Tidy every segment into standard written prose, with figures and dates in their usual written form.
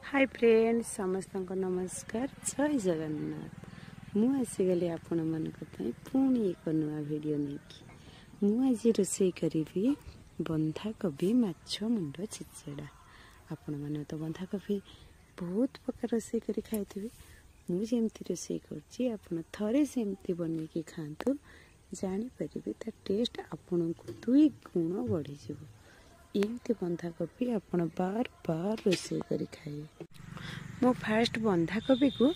Hi friends समस्त को नमस्कार जय जगन्नाथ मु आसीगली आपण मान पुणी एक नुआ वीडियो नहीं मु आज रोषे करी बंधाकोबी माछ मुंड छिचड़ा। आपण मैंने तो बंधाकोबी बहुत प्रकार रोषे करी खाई मुझे रोषे कर थरे सेमती बनईकि खातु जानीपर ता टेस्ट आपण को 2 गुण बढ़ी एमती बंधाकोबी आपण बार बार रोषे करी खाइए। मो फास्ट बंधाकोबी को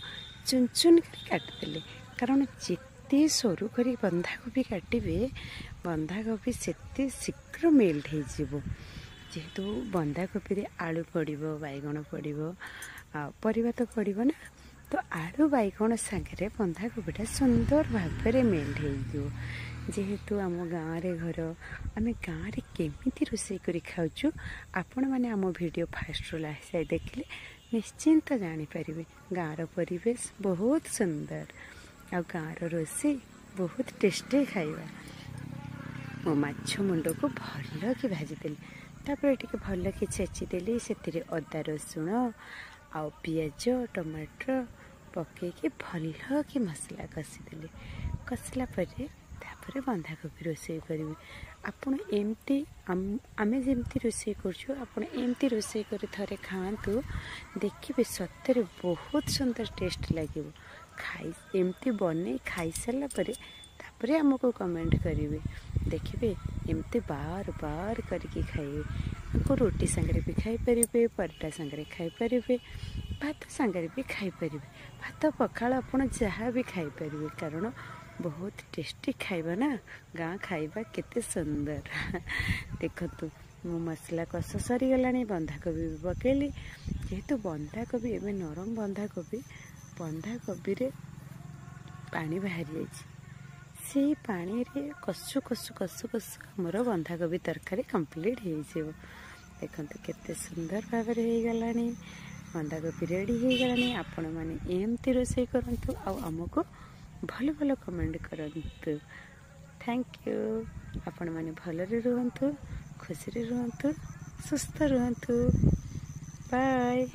चुन चुन कर काटिदेली कारण जिते सरू कर बंधाकोबी काटे बंधाकोबी सेते शीघ्र मेल्ट हो जेहेतु बंधाकोबी आलू पड़ो बैगण पड़ो परिवा तो पड़ो ना तो आलू बैगण सागरे बंधाकोबीटा सुंदर भाव मेल्ट हो जेहेतु आम गाँव घर आम गाँव में केमी रोषे कर खाऊँ आपण मैंने आम वीडियो फास्ट लास्ट जाए देखिले निश्चिंत जानीपर गाँव परिवेश बहुत सुंदर आ गाँव रोषे बहुत टेस्टी खाଇବା। मो माछ मुंड को भल कि भाजीदेली तापर टे भल कि छेचिदेली से अदा रसुण आ पियाज टमाटर पकईकि भल कि मसला कषिदेली कषिला तापर बंधाकोबी रोषे करी आपण एमती आमे जेमती रोषे करछो आपण एमती रोषे कर थरे खातु देखिए सत्य बहुत सुंदर टेस्ट लगे खाई एमती बने खाई सारा तापर आमको कमेंट करेंगे देखिए एमती बार बार करके खाइए रोटी सांगरे भी खाई पारे पराठा सांगरे खाई पारे भात सांगरे भी खाई पारे भात पखाल आपण जहाँ भी खाई पारे कारण बहुत टेस्टी खाइबा ना गाँ खाइबा केते सुंदर देखतु मो मसला कष सरीगला बंधाकोबी भी पकेली जेहेतु बंधाकोबी एवं नरम बंधाकोबी रे पानी बाहरी से पानी रे कषु कषु कषु कषु आमर बंधाकोबी तरकारी कंप्लीट हो देखते केते सुंदर भाव गला बंधाकोबी रेडी हो गला आपण मैंने एमती रोषे करंतु आमको भल भल कमेंट करंतु थैंक यू आपण मैंने भलरे रुहंतु खुशी रुहंतु सुस्थ रुहंतु बाय।